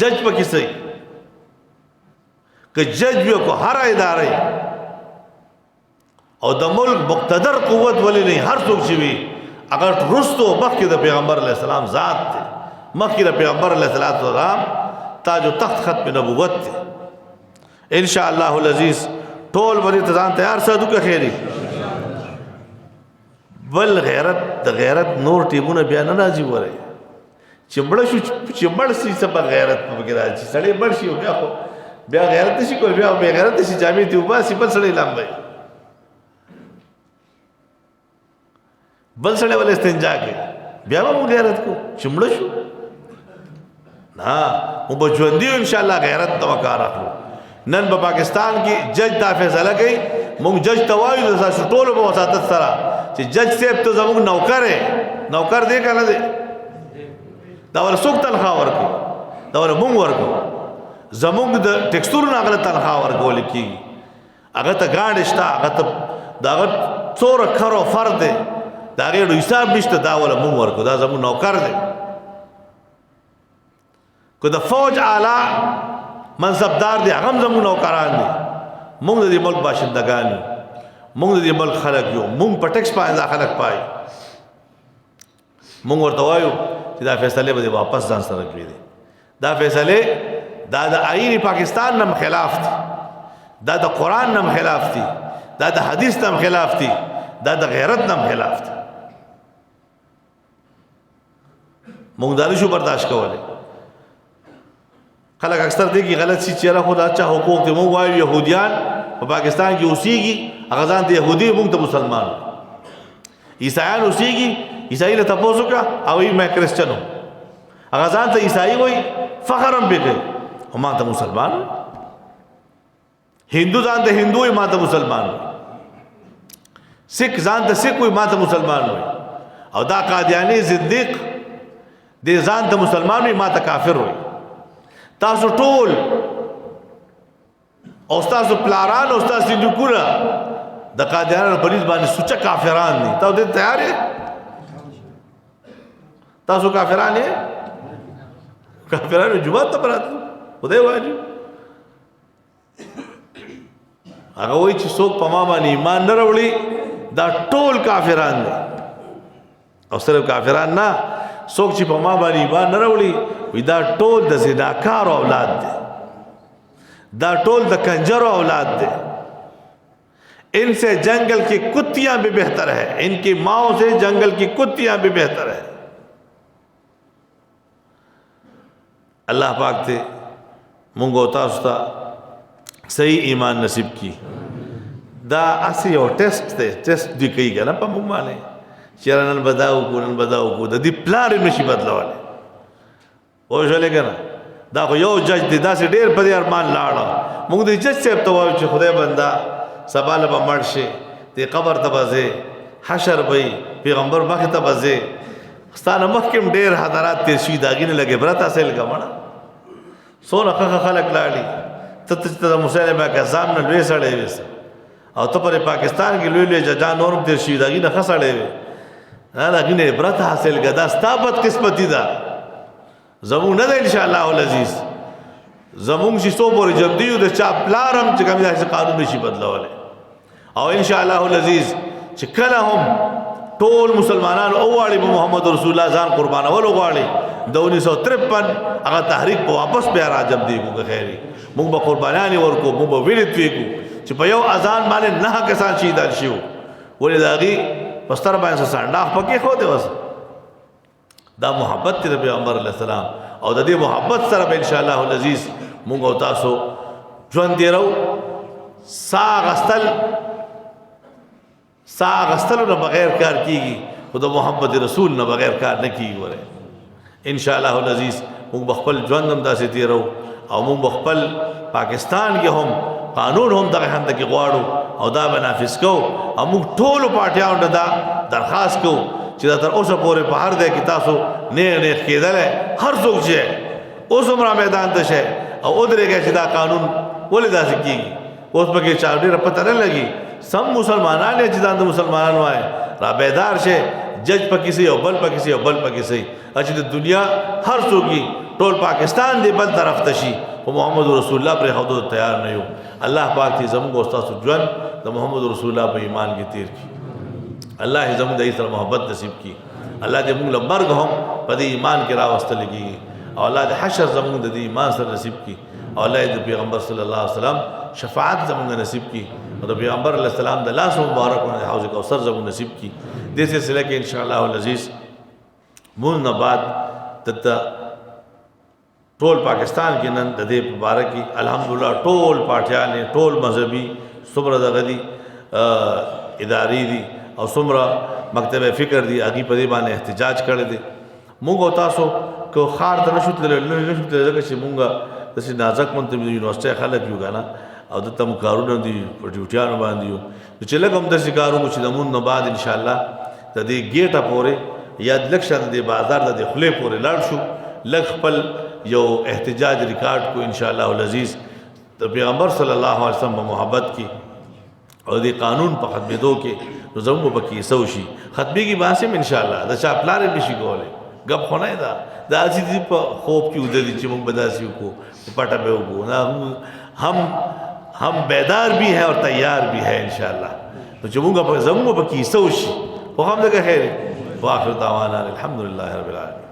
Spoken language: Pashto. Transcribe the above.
جج پکې صحیح که جج بیا کو هر ادارې او د ملک مقتدر قوت ولی نه هر څوک چې وي اگر رستو مخکې د پیغمبر علیه السلام ذات دی مخکې د پیغمبر علیه السلام تاج و تخت ختم نبوت دی ان شاء الله العزیز ټول باندې ځان تیار ساتو که خیری بل غیرت د غیرت نور ټیمونه بیا نه راځي وره چې مړ شو چې مړ شي سبا غیرت په کې راځي سړی مړ شي بیا خو بیا غیرت شي کول بیا غیرت شي جامې دی وباسي بل سړی لامبي بل سړی ول استنجا کوي بیا مو غیرت کو چې مړ شو نه مو بجوندي ان شاء الله غیرت تو کار اخلو نن په پاکستان کې جج دا فیصله کوي مونږ جج توایو د تاسو ټول په وساتت سره چې جج صاحب ته زموږ نوکر دی کنه دی دا ول څوک تنخواه ورکو دا ول مونږ ورکو زموږ د ټیکسټور نه غلط تنخواه ورکول کیږي هغه ته ګاډ شته هغه ته دا څور خرو فرد دی دا غیړو حساب نشته دا ول مونږ ورکو دا زموږ نوکر دی کو د فوج اعلی منصبدار دی هغه زموږ نوکران دي مونږ د ملک باشندگان یو مونږ د ملک خلک یو مونږ په ټیکس باندې خلک پای مونږ ورته وایو چې دا فیصله به واپس ځان سره کړی دي دا فیصله دا د آئین پاکستان نم خلاف دي دا د قرآن نم خلاف دي دا د حدیث نم خلاف دي دا د غیرت نم خلاف دي مونږ دا نشو برداشت کولی خلق اکثر دی کی غلط سی چیرې خدا اچھا حقوق دي مونږ وایو يهوديان په پاکستان کې اوسېږي هغه ځان ته يهودي مونږ ته مسلمان عیسایان اوسېږي عیسائی له تاسو کا او ما کرسچنو هغه ځان ته عیسائی وای فخر هم به او ما ته مسلمان هندو ځان ته هندو ما ته مسلمان سکھ ځان ته سکھ ما ته مسلمان وای او دا قادیانی زنديق دې ځان ته مسلمان وای ما ته کافر وای تاسو ټول او تاسو پلاران او تاسو نکونه د قادیانو په نسبت باندې سوچ کافران دي تاسو دې تیار یې تاسو کافران یې کافرانو جمعه ته براتو خدای واجب هغه وایي چې څوک په ما باندې ایمان نه راوړي دا ټول کافران دي او صرف کافران نه څوک چې په ما باندې ایمان نه راوړي وي دا ټول د زناکار اولاد دي دا ټول د کنجر اولاد دي ان سے جنگل کی کتیاں بھی بہتر ہے ان کی ماؤں سے جنگل کی کتیاں بھی بہتر ہے اللہ پاک تے مونږ تاسو ته صحیح ایمان نصیب کی دا اسی یو ټیسټ دی کوي کنه په موږ باندې چیرې نن بداو کو د دې پلان نشي بدلواله او شلې کنه دا خو یو جج دی دا سي ډېر په دې ارمان لاړه موږ دې جج صاحب ته وایو چې خدای بندا سباله به مړ شي دې قبر ته بځه حشر وي پیغمبر مخ ته بځه ستانه مخکم ډېر حضرات تیر شي داګینه لګي برات حاصل کمنه سونه خلک لاړي ته مسلمه کزام نه لوي سړې وس او ته پر پاکستان کې لوی ججان نورم تیر شي داګینه خسړې وي نه داګینه برات حاصل غدا ستابت قسمتي ده زمون نه ان شاء الله العزيز زمون چې څو پورې جمدیو د چا پلارم چې کوم ځای قانون نشي بدلوله او ان شاء الله العزيز چې کله هم ټول مسلمانانو اوالي محمد رسول الله ځان قربانول غواړي د 1953 هغه تحریک په واپس بیا راجم دی کو خیری موږ به قربانانی ورکو موږ به ویلت ویکو چې په یو اذان باندې نه کسان شهیدان شيو ولې داغي پستر باندې سانډاخ پکې خو دی وس دا محبت دی پیغمبر علیه السلام او د دې محبت سره به ان شاء الله العزيز موږ او تاسو ژوند دیرو سا غستلو نه بغیر کار کیږي خدا محمد رسول نه بغیر کار نه کیږي وره ان شاء الله العزيز موږ خپل ژوند هم داسې تیرو او موږ خپل پاکستان کې هم قانون هم دغه هند کې غواړو او دا بنافس کو او موږ ټول پارټیانو دا درخواست کو چې دا تر اوسه پورې په هر ځای کې تاسو نه کېدل هر څوک چې اوس عمر میدان ته شه او ودرېږي چې دا قانون ولې داسې کیږي اوس پکې چا ډېر پته نه لګي سم مسلمانان چې دا مسلمانان وای را بیدار شه جج پکې سي او بل پکې سي او بل پکې سي چې د دنیا هر څوک ټول پاکستان دی بل طرف ته شي او محمد رسول الله پر خودو تیار نه یو الله پاک دې زموږ او تاسو ژوند د محمد رسول الله په ایمان کې تیر کړي الله دې زموږ د سره محبت نصیب کړي الله دې موږ له مرګ هم په دې ایمان کې راوستل کېږي او الله دې حشر زموږ د دې ایمان سره نصیب کړي او الله دې پیغمبر صلی الله علیه وسلم شفاعت زموږ نصیب کړي او د پیغمبر علیه السلام د لاس مبارک او حوض کوثر زموږ نصیب کړي دې سلسله کې ان شاء الله العزیز مون نه بعد ته ټول پاکستان کې نن د دې مبارکي الحمدلله ټول پاټیان ټول مذهبي څومره دغه دي اداري دي او څومره مکتب فکر دي هغه په دې باندې احتجاج کړی دي موږ او تاسو کو خار ته نشو تللی ځکه چې موږ داسې نازک منتبه د یونیورسټۍ خلک یو که نه او دلته مو کارونه دي په ډیوټیانو باندې یو نو چې لږ هم داسې کار وکړو چې د مون نه بعد انشاءالله د دې ګیټه پورې یا لږ شاته د بازار د دې خولې پورې لاړ شو لږ خپل یو احتجاج ریکارډ کو انشاءالله العزیز د پیغمبر صلی الله علیه وسلم په محبت کې او د قانون په ختمېدو کې نو زموږ په کې سو شي ختمېږي باسم انشاءالله د چا پلار یې نشي کولی ګپ خو نه ده دا چې په خوب کې اوده دي چې موږ به داسې وکړو پټه به وکړو نه हम बेदार भी हैं और तैयार भी है इंशाअल्लाह तो जमूंगा पर जमूंगा पर की सौशी वो हम लगा खैर वाखिर दावाना अल्हम्दुलिल्लाह रब्बिल आलमीन।